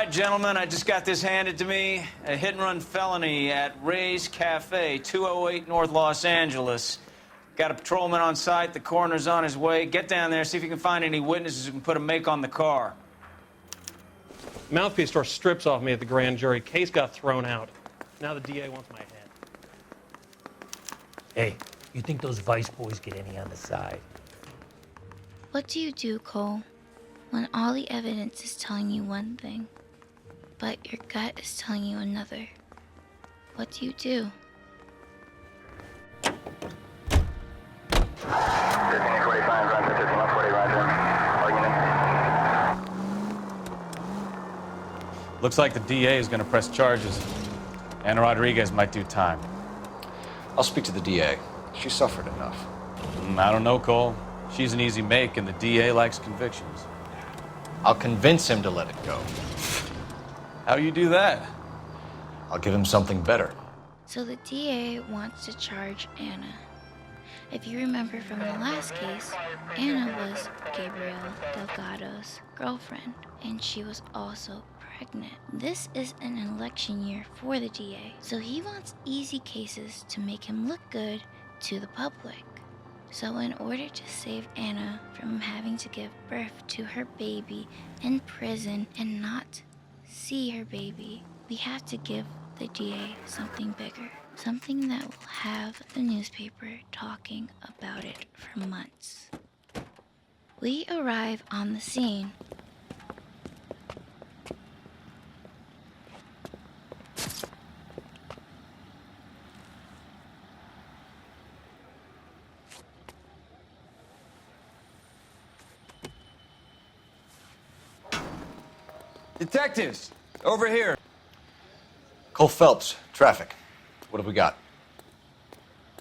right, gentlemen, I just got this handed to me. A hit-and-run felony at Ray's Cafe, 208 North Los Angeles. Got a patrolman on site. The coroner's on his way. Get down there, see if you can find any witnesses who can put a make on the car. Mouthpiece tore strips off me at the grand jury. Case got thrown out. Now the DA wants my head. Hey, you think those Vice boys get any on the side? What do you do, Cole, when all the evidence is telling you one thing, but your gut is telling you another? What do you do? Looks like the DA is going to press charges. Anna Rodriguez might do time. I'll speak to the DA. She suffered enough. I don't know, Cole. She's an easy make, and the DA likes convictions. I'll convince him to let it go. How do you do that? I'll give him something better. So the DA wants to charge Anna. If you remember from the last case, Anna was Gabriel Delgado's girlfriend, and she was also pregnant. This is an election year for the DA, so he wants easy cases to make him look good to the public. So in order to save Anna from having to give birth to her baby in prison and not see her baby, we have to give the DA something bigger. Something that will have the newspaper talking about it for months. We arrive on the scene. Detectives, over here. Cole Phelps, traffic. What have we got?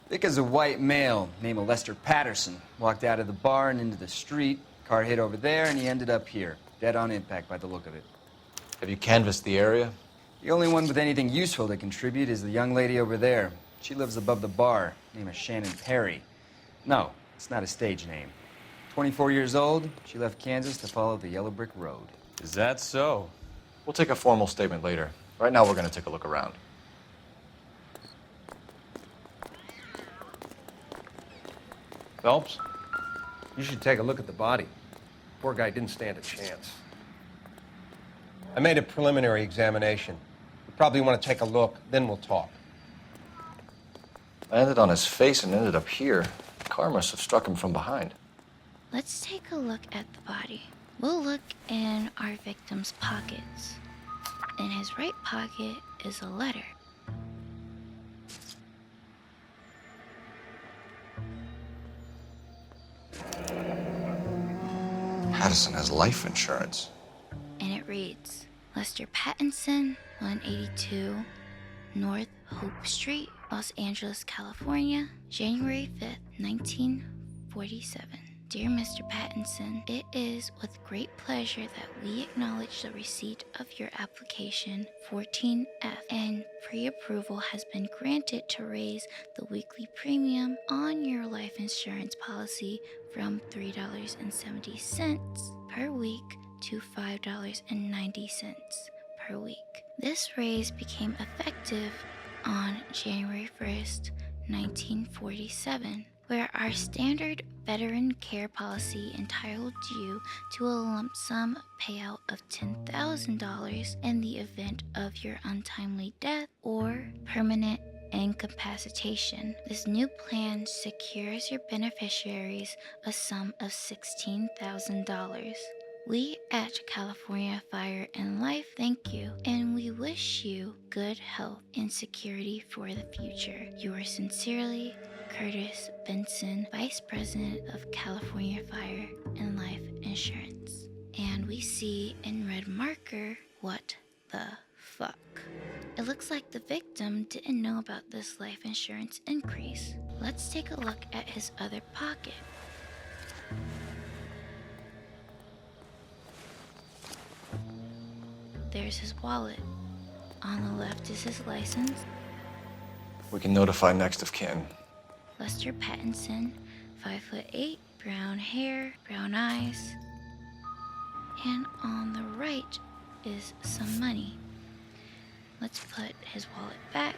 Vic is a white male named Lester Patterson. Walked out of the bar and into the street. Car hit over there, and he ended up here. Dead on impact by the look of it. Have you canvassed the area? The only one with anything useful to contribute is the young lady over there. She lives above the bar. Name is Shannon Perry. No, it's not a stage name. 24 years old, she left Kansas to follow the Yellow Brick Road. Is that so? We'll take a formal statement later. Right now, we're going to take a look around. Phelps, you should take a look at the body. Poor guy didn't stand a chance. I made a preliminary examination. You probably want to take a look, then we'll talk. Landed on his face and ended up here. The car must have struck him from behind. Let's take a look at the body. We'll look in our victim's pockets. In his right pocket is a letter. Patterson has life insurance. And it reads, Lester Pattinson, 182 North Hope Street, Los Angeles, California, January 5th, 1947. Dear Mr. Pattinson, it is with great pleasure that we acknowledge the receipt of your application 14F, and pre-approval has been granted to raise the weekly premium on your life insurance policy from $3.70 per week to $5.90 per week. This raise became effective on January 1st, 1947. Where our standard veteran care policy entitled you to a lump sum payout of $10,000 in the event of your untimely death or permanent incapacitation. This new plan secures your beneficiaries a sum of $16,000. We at California Fire and Life thank you, and we wish you good health and security for the future. Yours sincerely, Curtis Benson, Vice President of California Fire and Life Insurance. And we see in red marker, what the fuck. It looks like the victim didn't know about this life insurance increase. Let's take a look at his other pocket. There's his wallet. On the left is his license. We can notify next of kin. Lester Pattinson, 5'8", brown hair, brown eyes. And on the right is some money. Let's put his wallet back.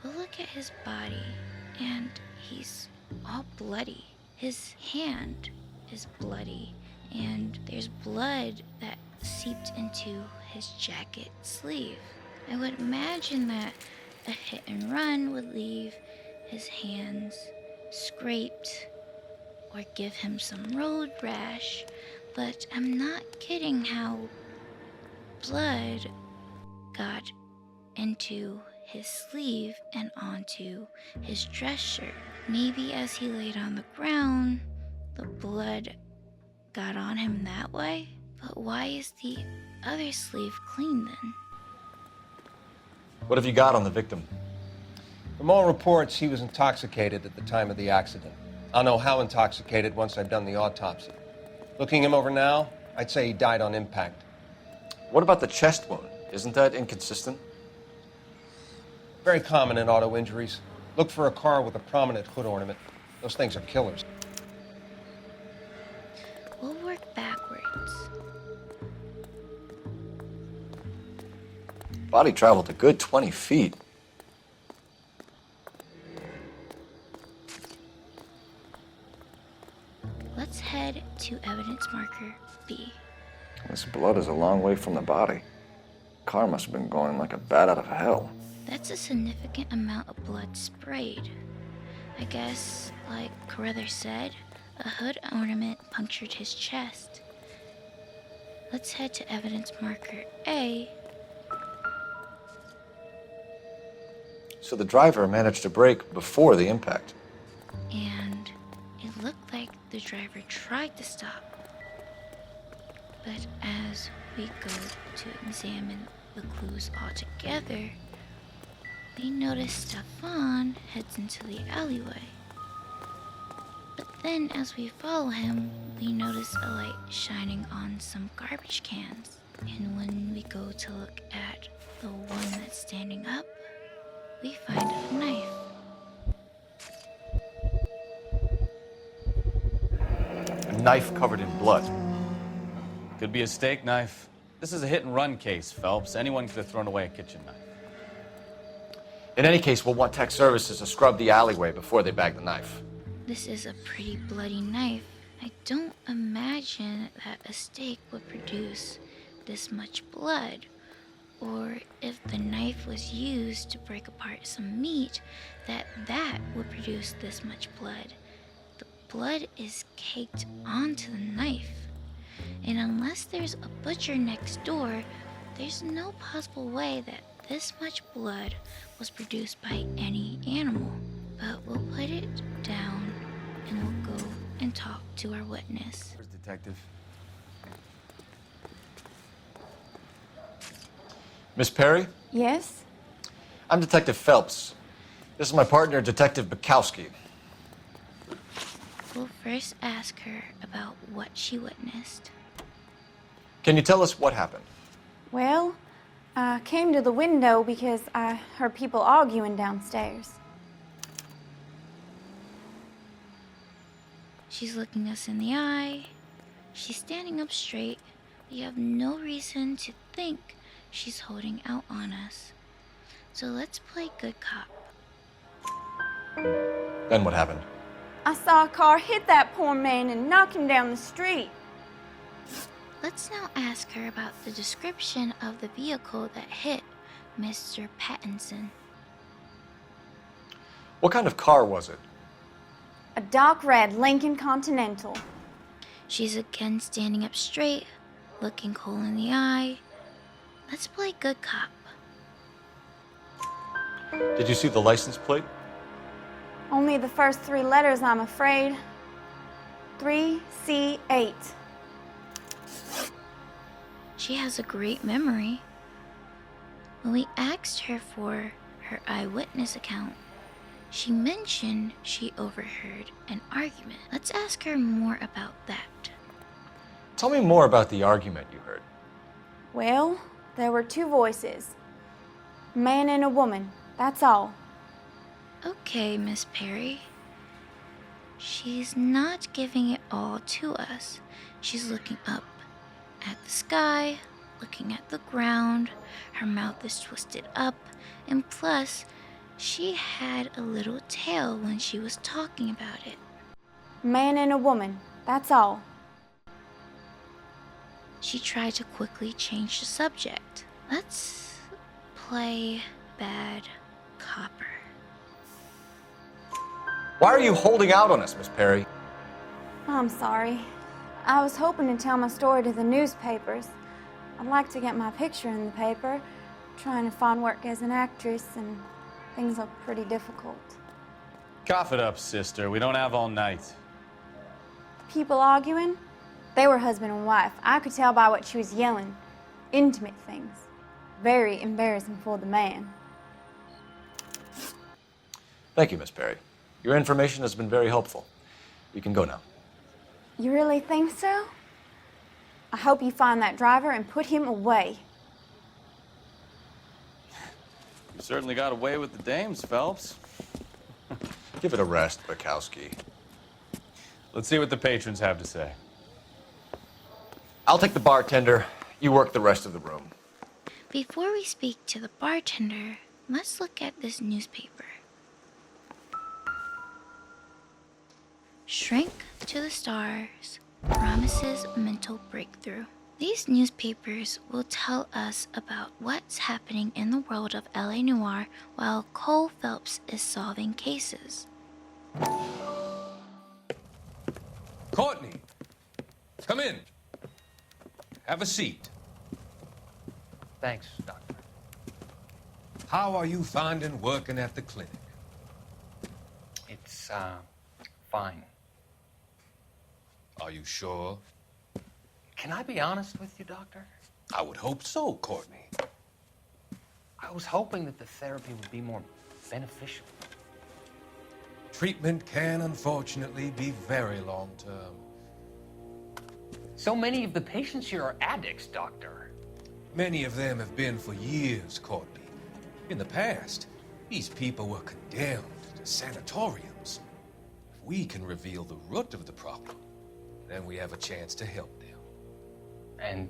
We'll look at his body, and he's all bloody. His hand is bloody, and there's blood that seeped into his jacket sleeve. I would imagine that a hit and run would leave his hands scraped or give him some road rash, but I'm not kidding how blood got into his sleeve and onto his dress shirt. Maybe as he laid on the ground, the blood got on him that way? But why is the other sleeve clean then? What have you got on the victim? From all reports, he was intoxicated at the time of the accident. I'll know how intoxicated once I've done the autopsy. Looking him over now, I'd say he died on impact. What about the chest wound? Isn't that inconsistent? Very common in auto injuries. Look for a car with a prominent hood ornament. Those things are killers. We'll work backwards. Body traveled a good 20 feet. Let's head to evidence marker B. This blood is a long way from the body. Car must have been going like a bat out of hell. That's a significant amount of blood sprayed. I guess, like Carruthers said, a hood ornament punctured his chest. Let's head to evidence marker A. So the driver managed to brake before the impact. And it looked like the driver tried to stop. But as we go to examine the clues all together, we notice Stefan heads into the alleyway. But then as we follow him, we notice a light shining on some garbage cans. And when we go to look at the one that's standing up, we find a knife. A knife covered in blood. Could be a steak knife. This is a hit and run case, Phelps. Anyone could have thrown away a kitchen knife. In any case, we'll want tech services to scrub the alleyway before they bag the knife. This is a pretty bloody knife. I don't imagine that a steak would produce this much blood. Or if the knife was used to break apart some meat, that would produce this much blood. The blood is caked onto the knife. And unless there's a butcher next door, there's no possible way that this much blood was produced by any animal. But we'll put it down and we'll go and talk to our witness. Where's Detective? Miss Perry? Yes? I'm Detective Phelps. This is my partner, Detective Bukowski. We'll first ask her about what she witnessed. Can you tell us what happened? Well, I came to the window because I heard people arguing downstairs. She's looking us in the eye. She's standing up straight. We have no reason to think she's holding out on us. So let's play good cop. Then what happened? I saw a car hit that poor man and knock him down the street. Let's now ask her about the description of the vehicle that hit Mr. Pattinson. What kind of car was it? A dark red Lincoln Continental. She's again standing up straight, looking Cole in the eye. Let's play good cop. Did you see the license plate? Only the first three letters, I'm afraid. 3C8. She has a great memory. When we asked her for her eyewitness account, she mentioned she overheard an argument. Let's ask her more about that. Tell me more about the argument you heard. Well, there were two voices. A man and a woman, that's all. Okay, Miss Perry. she's not giving it all to us. She's looking up at the sky, looking at the ground, her mouth is twisted up, and plus, she had a little tail when she was talking about it. Man and a woman, that's all. She tried to quickly change the subject. Let's play bad copper. Why are you holding out on us, Miss Perry? I'm sorry. I was hoping to tell my story to the newspapers. I'd like to get my picture in the paper. Trying to find work as an actress, and things look pretty difficult. Cough it up, sister. We don't have all night. People arguing? They were husband and wife. I could tell by what she was yelling. Intimate things. Very embarrassing for the man. Thank you, Miss Perry. Your information has been very helpful. We can go now. You really think so? I hope you find that driver and put him away. You certainly got away with the dames, Phelps. Give it a rest, Bukowski. Let's see what the patrons have to say. I'll take the bartender. You work the rest of the room. Before we speak to the bartender, let's look at this newspaper. Shrink to the Stars promises mental breakthrough. These newspapers will tell us about what's happening in the world of LA Noire while Cole Phelps is solving cases. Courtney, come in. Have a seat. Thanks, Doctor. How are you finding working at the clinic? It's, fine. Are you sure? Can I be honest with you, Doctor? I would hope so, Courtney. I was hoping that the therapy would be more beneficial. Treatment can, unfortunately, be very long-term. So many of the patients here are addicts, Doctor. Many of them have been for years, Courtney. In the past, these people were condemned to sanatoriums. If we can reveal the root of the problem, then we have a chance to help them. And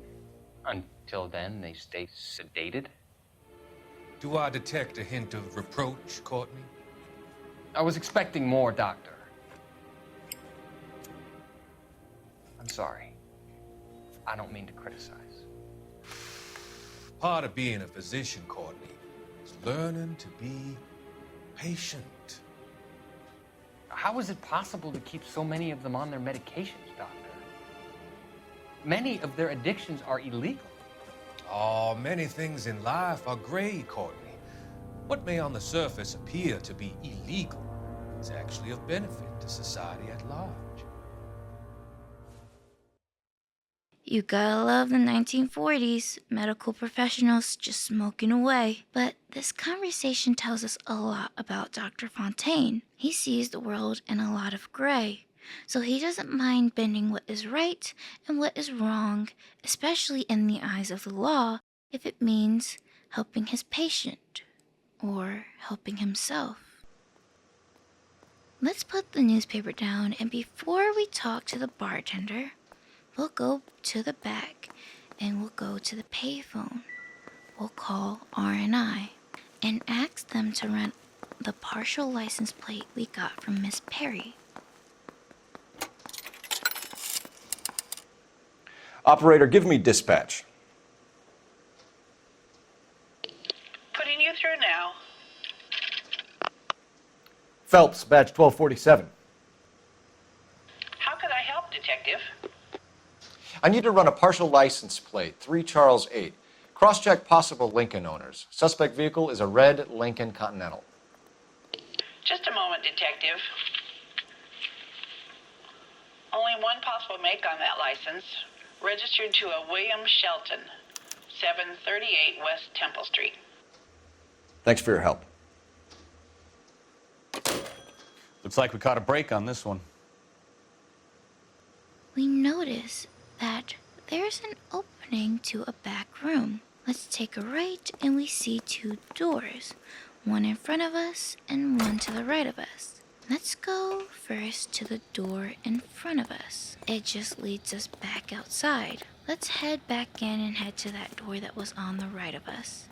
until then, they stay sedated? Do I detect a hint of reproach, Courtney? I was expecting more, Doctor. I'm sorry. I don't mean to criticize. Part of being a physician, Courtney, is learning to be patient. How is it possible to keep so many of them on their medications, Doctor? Many of their addictions are illegal. Oh, many things in life are gray, Courtney. What may on the surface appear to be illegal is actually of benefit to society at large. You gotta love the 1940s, medical professionals just smoking away. But this conversation tells us a lot about Dr. Fontaine. He sees the world in a lot of gray, so he doesn't mind bending what is right and what is wrong, especially in the eyes of the law, if it means helping his patient or helping himself. Let's put the newspaper down, and before we talk to the bartender, we'll go to the back and we'll go to the payphone. We'll call R&I and ask them to run the partial license plate we got from Miss Perry. Operator, give me dispatch. Putting you through now. Phelps, badge 1247. How could I help, Detective? I need to run a partial license plate, 3 Charles 8. Cross-check possible Lincoln owners. Suspect vehicle is a red Lincoln Continental. Just a moment, Detective. Only one possible make on that license. Registered to a William Shelton, 738 West Temple Street. Thanks for your help. Looks like we caught a break on this one. We notice that there's an opening to a back room. Let's take a right and we see 2 doors, one in front of us and one to the right of us. Let's go first to the door in front of us. It just leads us back outside. Let's head back in and head to that door that was on the right of us.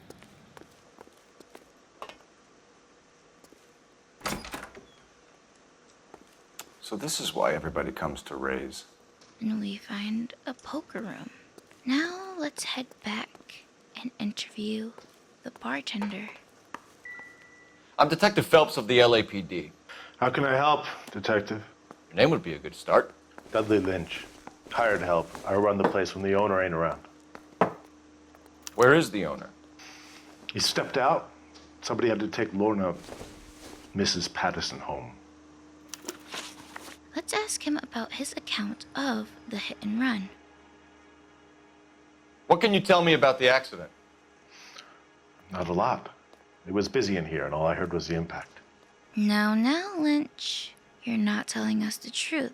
So this is why everybody comes to Ray's. And we find a poker room. Now let's head back and interview the bartender. I'm Detective Phelps of the LAPD. How can I help, Detective? Your name would be a good start. Dudley Lynch. Hired help. I run the place when the owner ain't around. Where is the owner? He stepped out. Somebody had to take Lorna, Mrs. Patterson, home. Let's ask him about his account of the hit and run. What can you tell me about the accident? Not a lot. It was busy in here, and all I heard was the impact. Now, Lynch, you're not telling us the truth.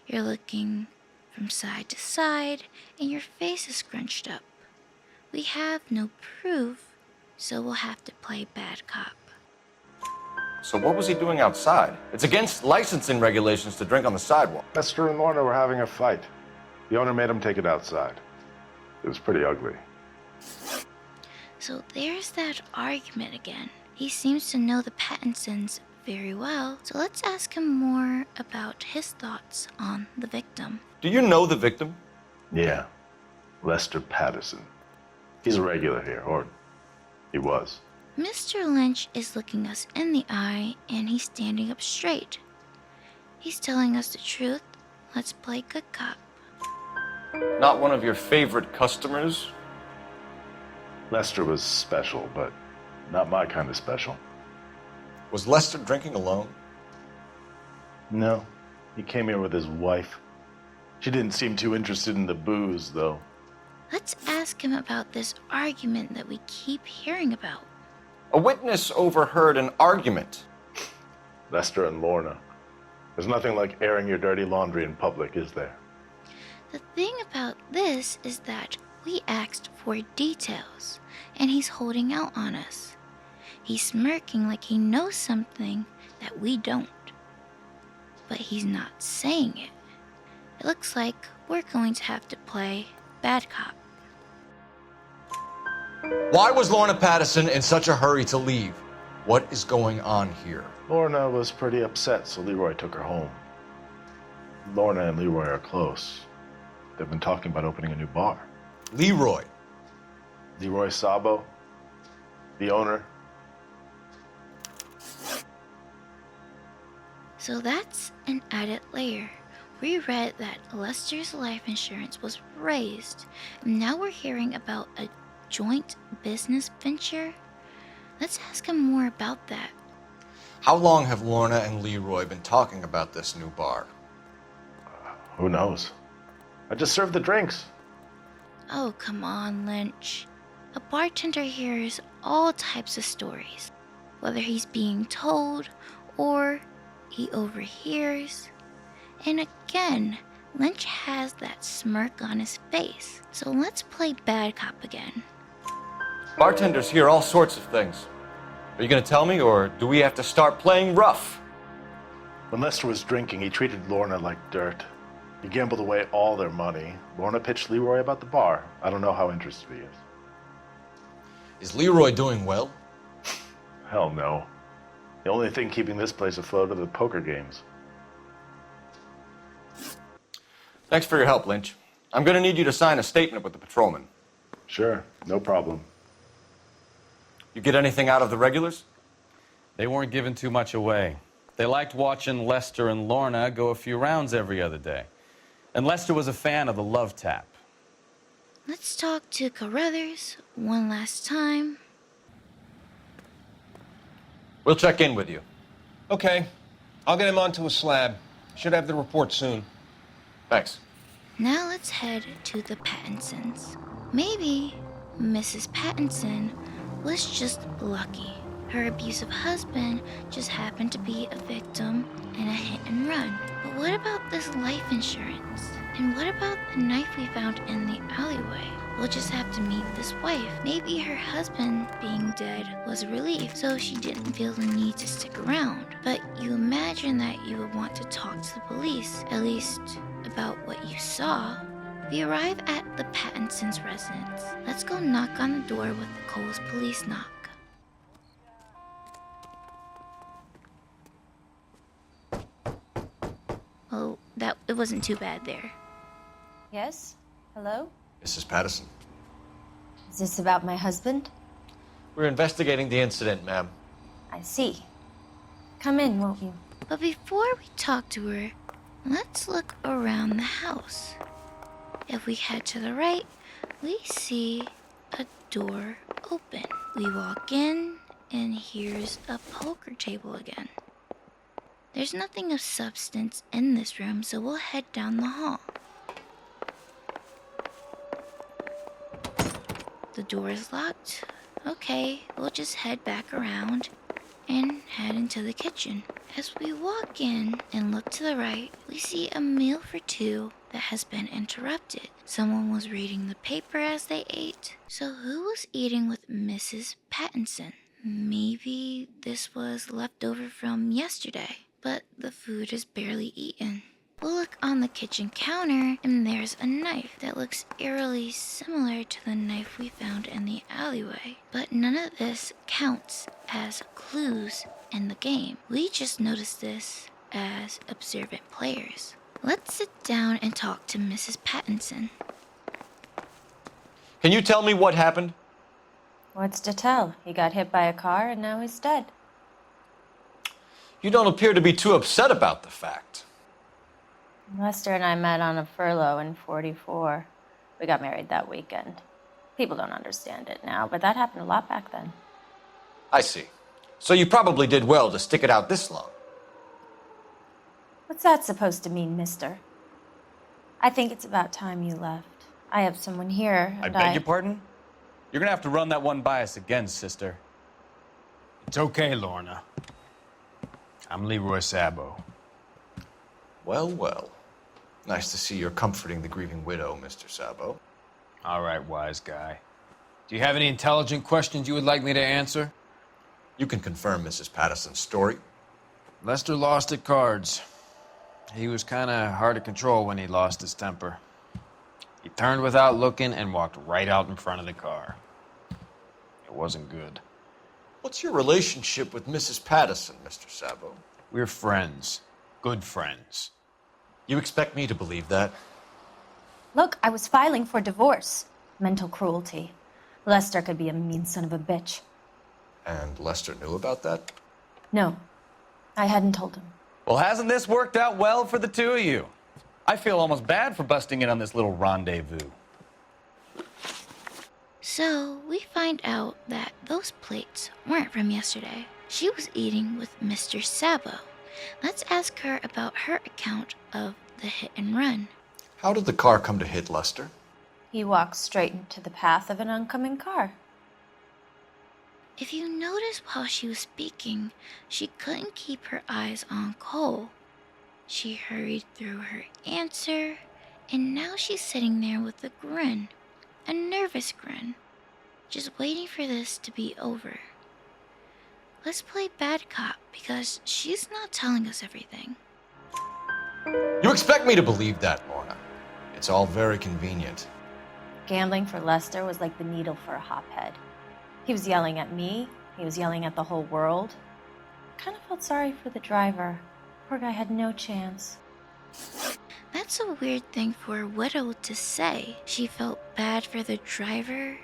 You're looking from side to side, and your face is scrunched up. We have no proof, so we'll have to play bad cop. So what was he doing outside? It's against licensing regulations to drink on the sidewalk. Lester and Lorna were having a fight. The owner made him take it outside. It was pretty ugly. So there's that argument again. He seems to know the Pattinsons very well, so let's ask him more about his thoughts on the victim. Do you know the victim? Yeah. Lester Patterson. He's a regular here, or he was. Mr. Lynch is looking us in the eye, and he's standing up straight. He's telling us the truth. Let's play good cop. Not one of your favorite customers? Lester was special, but not my kind of special. Was Lester drinking alone? No. He came here with his wife. She didn't seem too interested in the booze, though. Let's ask him about this argument that we keep hearing about. A witness overheard an argument. Lester and Lorna. There's nothing like airing your dirty laundry in public, is there? The thing about this is that we asked for details, and he's holding out on us. He's smirking like he knows something that we don't. But he's not saying it. It looks like we're going to have to play bad cop. Why was Lorna Patterson in such a hurry to leave? What is going on here? Lorna was pretty upset, so Leroy took her home. Lorna and Leroy are close. They've been talking about opening a new bar. Leroy? Leroy Sabo, the owner. So that's an added layer. We read that Lester's life insurance was raised, and now we're hearing about a joint business venture. Let's ask him more about that. How long have Lorna and Leroy been talking about this new bar? Who knows? I just served the drinks. Oh, come on, Lynch. A bartender hears all types of stories, whether he's being told or he overhears. And again, Lynch has that smirk on his face. So let's play bad cop again. Bartenders hear all sorts of things. Are you going to tell me, or do we have to start playing rough? When Lester was drinking, he treated Lorna like dirt. He gambled away all their money. Lorna pitched Leroy about the bar. I don't know how interested he is. Is Leroy doing well? Hell no. The only thing keeping this place afloat are the poker games. Thanks for your help, Lynch. I'm going to need you to sign a statement with the patrolman. Sure, no problem. You get anything out of the regulars? They weren't giving too much away. They liked watching Lester and Lorna go a few rounds every other day. And Lester was a fan of the love tap. Let's talk to Carruthers one last time. We'll check in with you. Okay. I'll get him onto a slab. Should have the report soon. Thanks. Now let's head to the Pattinsons. Maybe Mrs. Pattinson was just lucky. Her abusive husband just happened to be a victim in a hit and run. But what about this life insurance? And what about the knife we found in the alleyway? We'll just have to meet this wife. Maybe her husband being dead was a relief, so she didn't feel the need to stick around. But you imagine that you would want to talk to the police, at least about what you saw. We arrive at the Pattinson's residence. Let's go knock on the door with Cole's police knock. Oh, it wasn't too bad there. Yes? Hello? Mrs. Patterson. Is this about my husband? We're investigating the incident, ma'am. I see. Come in, won't you? But before we talk to her, let's look around the house. If we head to the right, we see a door open. We walk in, and here's a poker table again. There's nothing of substance in this room, so we'll head down the hall. The door is locked. Okay, we'll just head back around and head into the kitchen. As we walk in and look to the right, we see a meal for two that has been interrupted. Someone was reading the paper as they ate. So who was eating with Mrs. Pattinson? Maybe this was left over from yesterday, but the food is barely eaten. We'll look on the kitchen counter, and there's a knife that looks eerily similar to the knife we found in the alleyway. But none of this counts as clues in the game. We just noticed this as observant players. Let's sit down and talk to Mrs. Pattinson. Can you tell me what happened? What's to tell? He got hit by a car and now he's dead. You don't appear to be too upset about the fact. Lester and I met on a furlough in '44. We got married that weekend. People don't understand it now, but that happened a lot back then. I see. So you probably did well to stick it out this long. What's that supposed to mean, mister? I think it's about time you left. I have someone here, I and beg your pardon? You're gonna have to run that one by us again, sister. It's okay, Lorna. I'm Leroy Sabo. Well, well. Nice to see you're comforting the grieving widow, Mr. Sabo. All right, wise guy. Do you have any intelligent questions you would like me to answer? You can confirm Mrs. Patterson's story. Lester lost at cards. He was kind of hard to control when he lost his temper. He turned without looking and walked right out in front of the car. It wasn't good. What's your relationship with Mrs. Patterson, Mr. Sabo? We're friends. Good friends. You expect me to believe that? Look, I was filing for divorce. Mental cruelty. Lester could be a mean son of a bitch. And Lester knew about that? No, I hadn't told him. Well, hasn't this worked out well for the two of you? I feel almost bad for busting in on this little rendezvous. So we find out that those plates weren't from yesterday. She was eating with Mr. Sabo. Let's ask her about her account of the hit and run. How did the car come to hit Lester? He walked straight into the path of an oncoming car. If you notice while she was speaking, she couldn't keep her eyes on Cole. She hurried through her answer, and now she's sitting there with a grin, a nervous grin, just waiting for this to be over. Let's play bad cop because she's not telling us everything. You expect me to believe that, Lorna. It's all very convenient. Gambling for Lester was like the needle for a hophead. He was yelling at me. He was yelling at the whole world. I kind of felt sorry for the driver. Poor guy had no chance. That's a weird thing for a widow to say. She felt bad for the driver.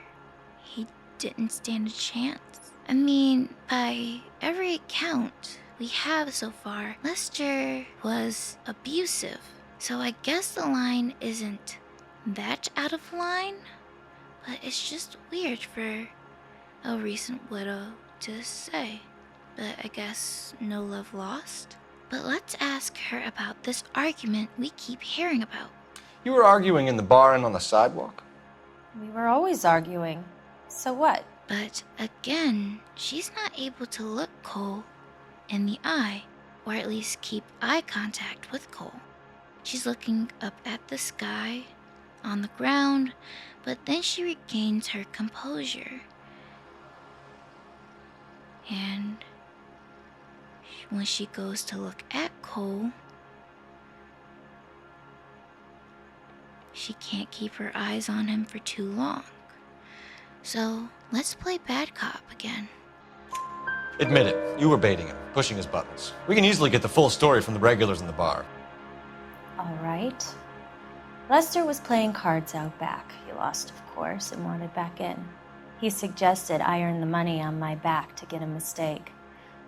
He didn't stand a chance. I mean, by every account we have so far, Lester was abusive. So I guess the line isn't that out of line, but it's just weird for a recent widow to say. But I guess no love lost. But let's ask her about this argument we keep hearing about. You were arguing in the bar and on the sidewalk? We were always arguing. So what? But again, she's not able to look Cole in the eye, or at least keep eye contact with Cole. She's looking up at the sky, on the ground, but then she regains her composure. And when she goes to look at Cole, she can't keep her eyes on him for too long. So let's play bad cop again. Admit it, you were baiting him, pushing his buttons. We can easily get the full story from the regulars in the bar. All right. Lester was playing cards out back. He lost, of course, and wanted back in. He suggested I earn the money on my back to get a mistake.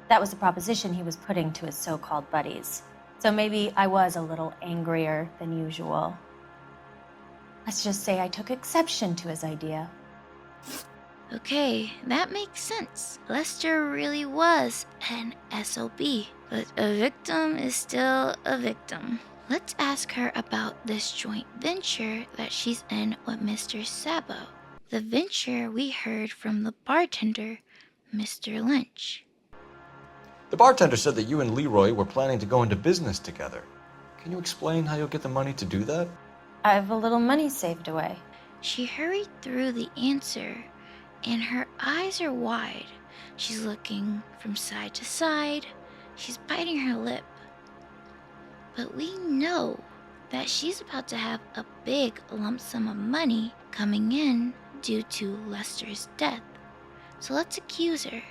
That was the proposition he was putting to his so-called buddies. So maybe I was a little angrier than usual. Let's just say I took exception to his idea. Okay, that makes sense. Lester really was an SOB, but a victim is still a victim. Let's ask her about this joint venture that she's in with Mr. Sabo. The venture we heard from the bartender, Mr. Lynch. The bartender said that you and Leroy were planning to go into business together. Can you explain how you'll get the money to do that? I have a little money saved away. She hurried through the answer, and her eyes are wide. She's looking from side to side. She's biting her lip. But we know that she's about to have a big lump sum of money coming in due to Lester's death. So let's accuse her,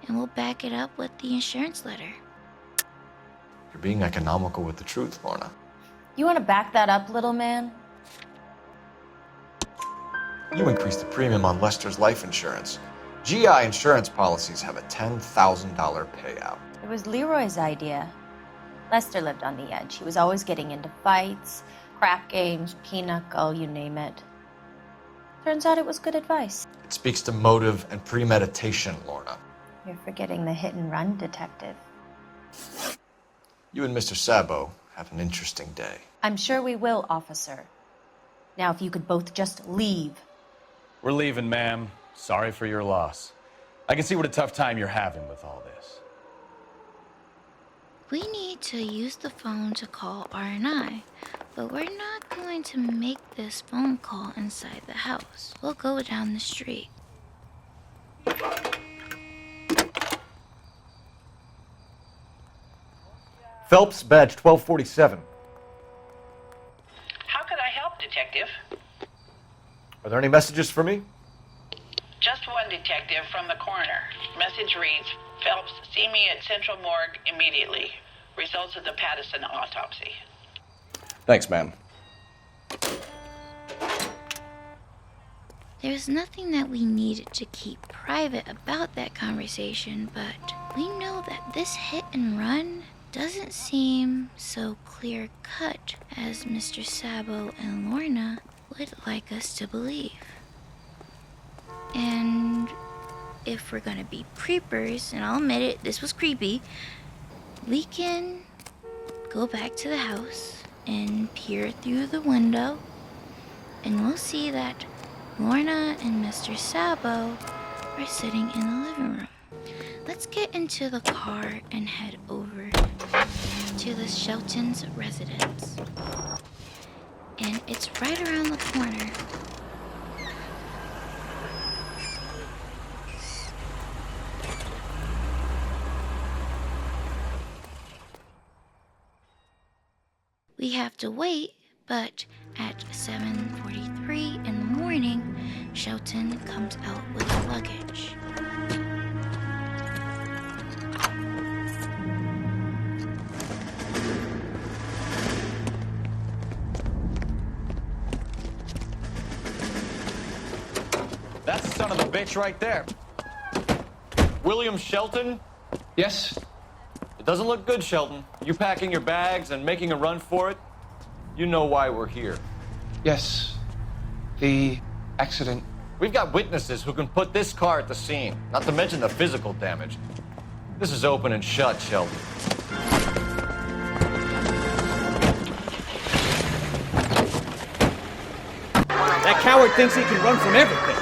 and we'll back it up with the insurance letter. You're being economical with the truth, Lorna. You want to back that up, little man? You increased the premium on Lester's life insurance. GI insurance policies have a $10,000 payout. It was Leroy's idea. Lester lived on the edge. He was always getting into fights, crap games, pinochle, you name it. Turns out it was good advice. It speaks to motive and premeditation, Lorna. You're forgetting the hit and run detective. You and Mr. Sabo have an interesting day. I'm sure we will, officer. Now, if you could both just leave. We're leaving, ma'am. Sorry for your loss. I can see what a tough time you're having with all this. We need to use the phone to call R&I, but we're not going to make this phone call inside the house. We'll go down the street. Phelps, badge 1247. How could I help, Detective? Are there any messages for me? Just one detective from the coroner. Message reads, Phelps, see me at Central Morgue immediately. Results of the Pattison autopsy. Thanks, ma'am. There's nothing that we needed to keep private about that conversation, but we know that this hit and run doesn't seem so clear-cut as Mr. Sabo and Lorna would like us to believe. And if we're gonna be creepers, and I'll admit it, this was creepy, we can go back to the house and peer through the window, and we'll see that Lorna and Mr. Sabo are sitting in the living room. Let's get into the car and head over to the Shelton's residence. And it's right around the corner. We have to wait, but at 7:43 in the morning, Shelton comes out with luggage. That's the son of a bitch right there. William Shelton? Yes? It doesn't look good, Shelton. You packing your bags and making a run for it? You know why we're here. Yes. The accident. We've got witnesses who can put this car at the scene, not to mention the physical damage. This is open and shut, Shelton. That coward thinks he can run from everything.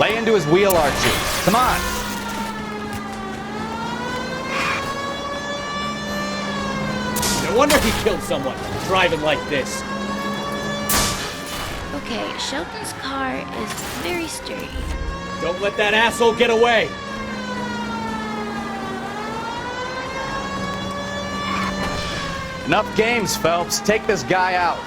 Lay into his wheel, Archie. Come on. No wonder he killed someone, driving like this. Okay, Shelton's car is very sturdy. Don't let that asshole get away. Enough games, Phelps. Take this guy out.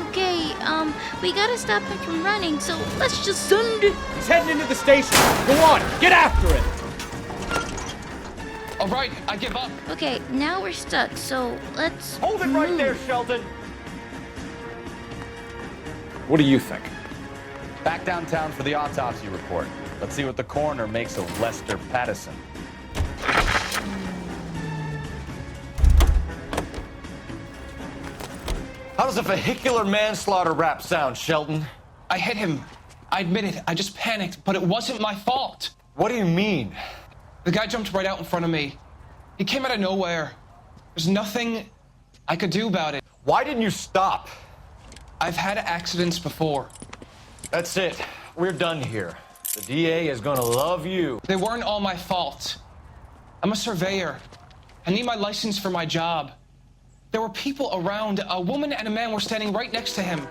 Okay, we gotta stop him from running, so let's just send it. He's heading into the station. Go on, get after him. All right, I give up. Okay, now we're stuck, so let's Hold it right there, Shelton. What do you think? Back downtown for the autopsy report. Let's see what the coroner makes of Lester Pattison. How does a vehicular manslaughter rap sound, Shelton? I hit him. I admit it. I just panicked, but it wasn't my fault. What do you mean? The guy jumped right out in front of me. He came out of nowhere. There's nothing I could do about it. Why didn't you stop? I've had accidents before. That's it. We're done here. The DA is gonna love you. They weren't all my fault. I'm a surveyor. I need my license for my job. There were people around. A woman and a man were standing right next to him.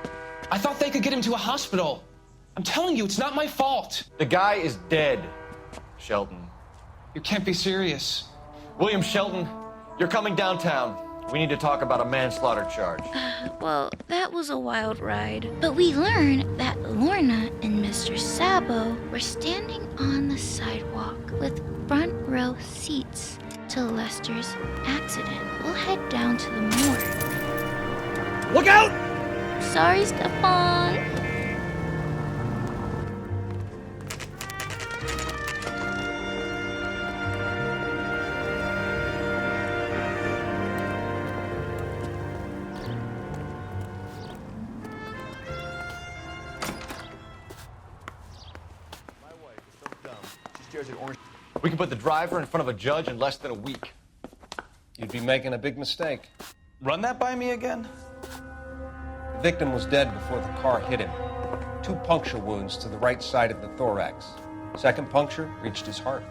I thought they could get him to a hospital. I'm telling you, it's not my fault. The guy is dead, Shelton. You can't be serious. William Shelton, you're coming downtown. We need to talk about a manslaughter charge. Well, that was a wild ride. But we learned that Lorna and Mr. Sabo were standing on the sidewalk with front row seats to Lester's accident. We'll head down to the morgue. Look out! Sorry, Stefan. We can put the driver in front of a judge in less than a week. You'd be making a big mistake. Run that by me again? The victim was dead before the car hit him. 2 puncture wounds to the right side of the thorax. Second puncture reached his heart.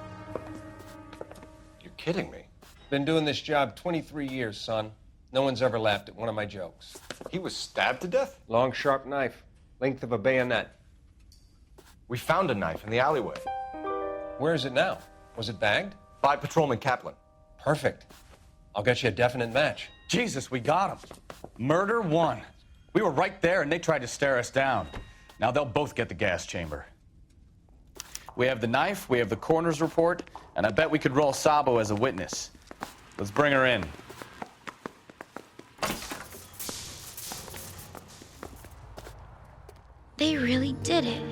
You're kidding me. Been doing this job 23 years, son. No one's ever laughed at one of my jokes. He was stabbed to death? Long, sharp knife, length of a bayonet. We found a knife in the alleyway. Where is it now? Was it bagged? By Patrolman Kaplan. Perfect. I'll get you a definite match. Jesus, we got him. Murder 1. We were right there and they tried to stare us down. Now they'll both get the gas chamber. We have the knife, we have the coroner's report, and I bet we could roll Sabo as a witness. Let's bring her in. They really did it.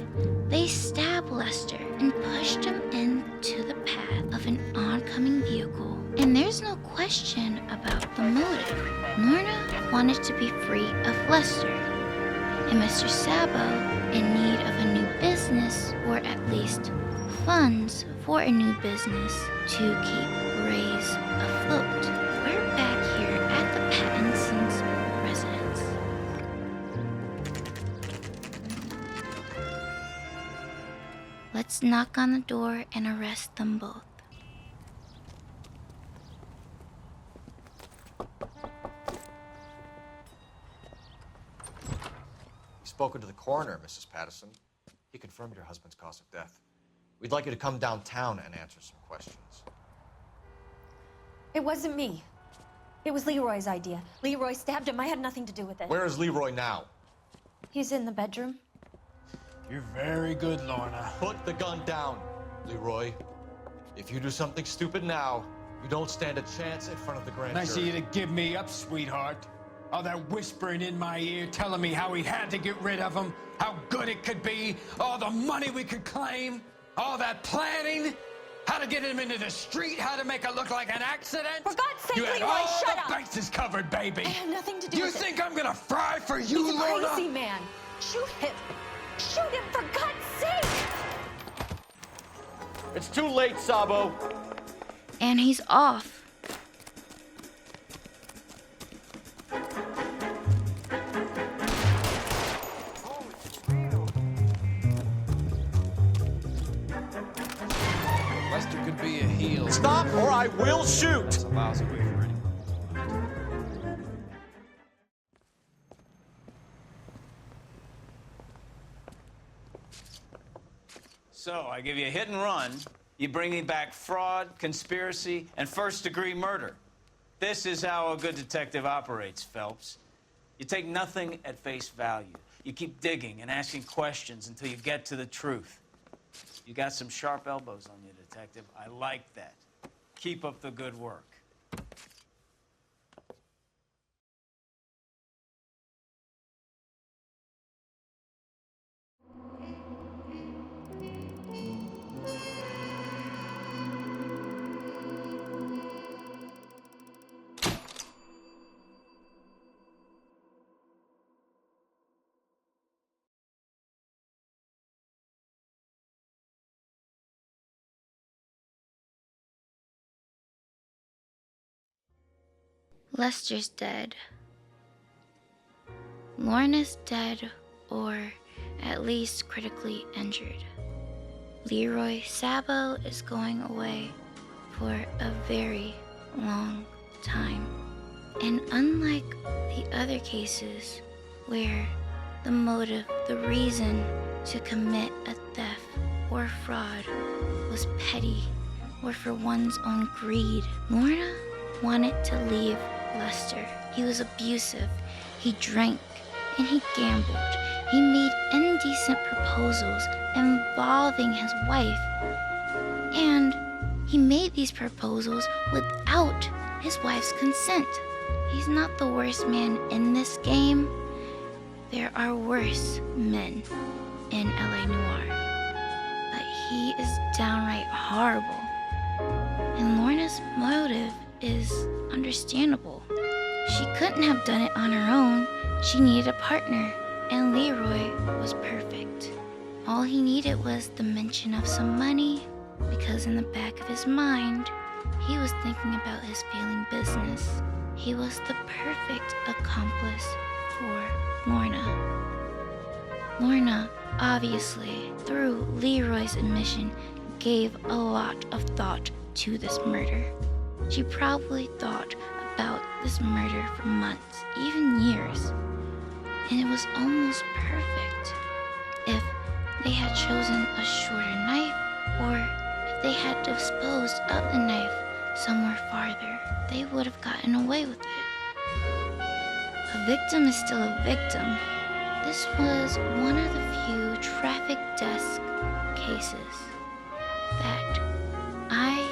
They stabbed Lester and pushed him into the path of an oncoming vehicle. And there's no question about the motive. Lorna wanted to be free of Lester, and Mr. Sabo in need of a new business, or at least funds for a new business to keep Ray's afloat. We're back here at the Pattinson's residence. Let's knock on the door and arrest them both. You've spoken to the coroner, Mrs. Pattison. He confirmed your husband's cause of death. We'd like you to come downtown and answer some questions. It wasn't me. It was Leroy's idea. Leroy stabbed him. I had nothing to do with it. Where is Leroy now? He's in the bedroom. You're very good, Lorna. Put the gun down, Leroy. If you do something stupid now, you don't stand a chance in front of the grand Nice of jury. you to give me up, sweetheart. All that whispering in my ear telling me how we had to get rid of him, how good it could be, all the money we could claim, all that planning. How to get him into the street, how to make it look like an accident. For God's sake, you had Leroy, all shut the up. bases covered, baby. I have nothing to do You with it. think I'm gonna fry for you, He's a Lorna? crazy man. Shoot him. Shoot him, for God's sake. It's too late, Sabo. And he's off. Lester could be a heel. Stop or I will shoot. That's a lousy way for anyone. So, I give you a hit and run. You bring me back fraud, conspiracy, and first-degree murder. This is how a good detective operates, Phelps. You take nothing at face value. You keep digging and asking questions until you get to the truth. You got some sharp elbows on you, detective. I like that. Keep up the good work. Lester's dead. Lorna's dead, or at least critically injured. Leroy Sabo is going away for a very long time. And unlike the other cases where the motive, the reason to commit a theft or fraud was petty or for one's own greed, Lorna wanted to leave Lester. He was abusive, he drank, and he gambled. He made indecent proposals involving his wife. And he made these proposals without his wife's consent. He's not the worst man in this game. There are worse men in LA Noire. But he is downright horrible. And Lorna's motive is understandable. She couldn't have done it on her own. She needed a partner, and Leroy was perfect. All he needed was the mention of some money, because in the back of his mind, he was thinking about his failing business. He was the perfect accomplice for Lorna. Lorna, obviously, through Leroy's admission, gave a lot of thought to this murder. She probably thought about this murder for months, even years. And it was almost perfect. If they had chosen a shorter knife, or if they had disposed of the knife somewhere farther, they would have gotten away with it. A victim is still a victim. This was one of the few traffic desk cases that I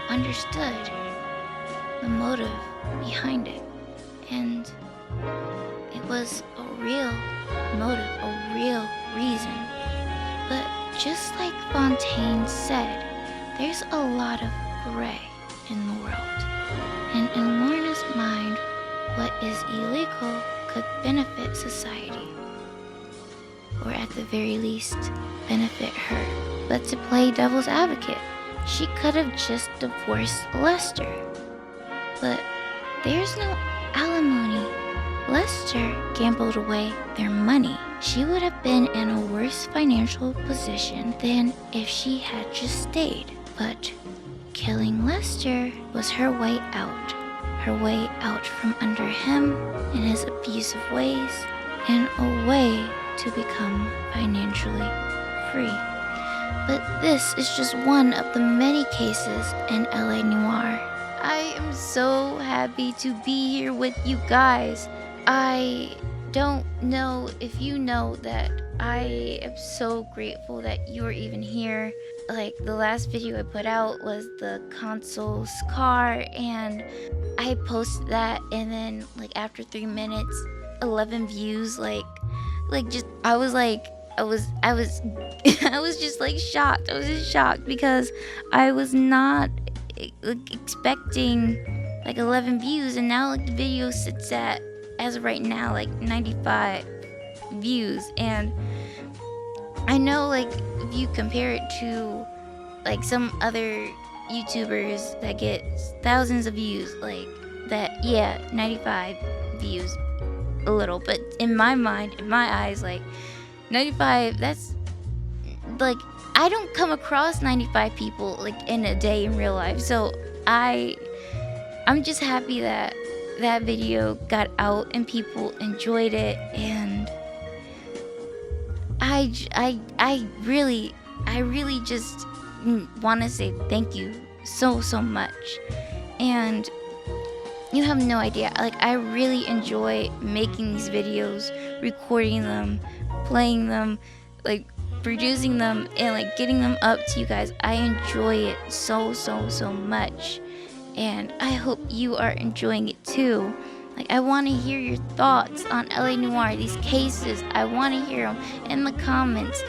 understood the motive behind it. And it was a real motive, a real reason. But just like Fontaine said, there's a lot of gray in the world. And in Lorna's mind, what is illegal could benefit society. Or at the very least, benefit her. But to play devil's advocate, she could have just divorced Lester. But there's no alimony. Lester gambled away their money. She would have been in a worse financial position than if she had just stayed. But killing Lester was her way out from under him and his abusive ways, and a way to become financially free. But this is just one of the many cases in LA Noire. I am so happy to be here with you guys. I don't know if you know that I am so grateful that you're even here. Like, the last video I put out was the consul's car, and I posted that, and then like after 3 minutes, 11 views. Like just I was like, I was I was just like shocked. I was just shocked because I was not expecting like 11 views, and now like the video sits at, as of right now, like 95 views. And I know like if you compare it to like some other YouTubers that get thousands of views, like that, yeah, 95 views a little, but in my mind, in my eyes, like 95, that's like, I don't come across 95 people like in a day in real life. So I'm just happy that that video got out and people enjoyed it, and I really just want to say thank you so much. And you have no idea, like I really enjoy making these videos, recording them, playing them, like producing them, and like getting them up to you guys. I enjoy it so much, and I hope you are enjoying it too. Like I want to hear your thoughts on LA Noire, these cases. I want to hear them in the comments.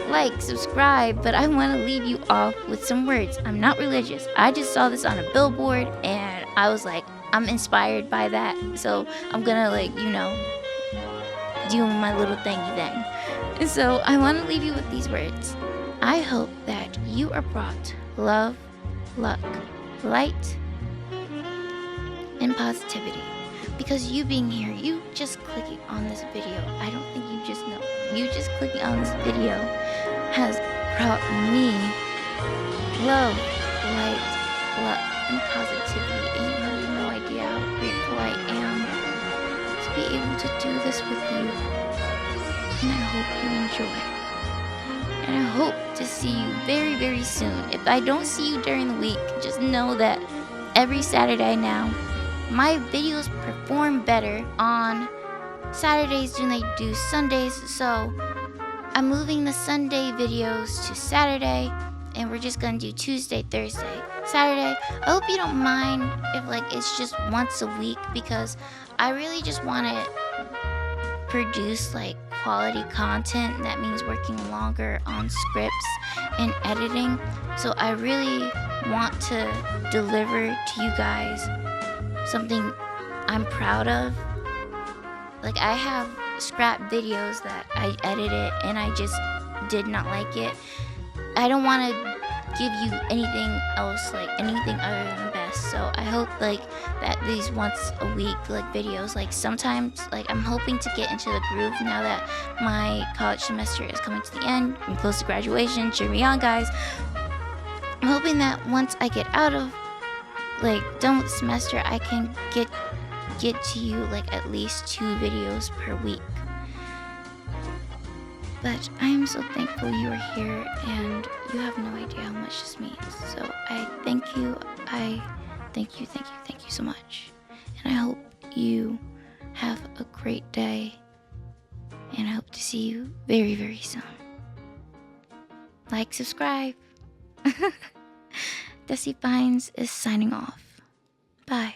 Like, subscribe, but I want to leave you off with some words. I'm not religious. I just saw this on a billboard and I was like, I'm inspired by that, so I'm gonna, like, you know, do my little thingy thing. And so I want to leave you with these words. I hope that you are brought love, luck, light, and positivity. Because you being here, you just clicking on this video, I don't think you just know, you just clicking on this video has brought me love, light, luck, and positivity, and you have no idea how grateful I am to be able to do this with you. And I hope you enjoy. And I hope to see you very soon. If I don't see you during the week, just know that every Saturday now, my videos perform better on Saturdays than they do Sundays. So I'm moving the Sunday videos to Saturday, and we're just gonna do Tuesday, Thursday, Saturday. I hope you don't mind if like it's just once a week, because I really just want to produce like quality content. That means working longer on scripts and editing. So I really want to deliver to you guys something I'm proud of. Like I have scrap videos that I edited and I just did not like it. I don't want to give you anything else, like anything other than the best. So I hope like that these once a week like videos, like sometimes like I'm hoping to get into the groove now that my college semester is coming to the end. I'm close to graduation. Cheer me on, guys. I'm hoping that once I get out of like done with the semester, I can get to you like at least 2 videos per week. But I am so thankful you are here, and you have no idea how much this means. So I thank you. I thank you so much. And I hope you have a great day, and I hope to see you very soon. Like, subscribe. Desi Fines is signing off. Bye.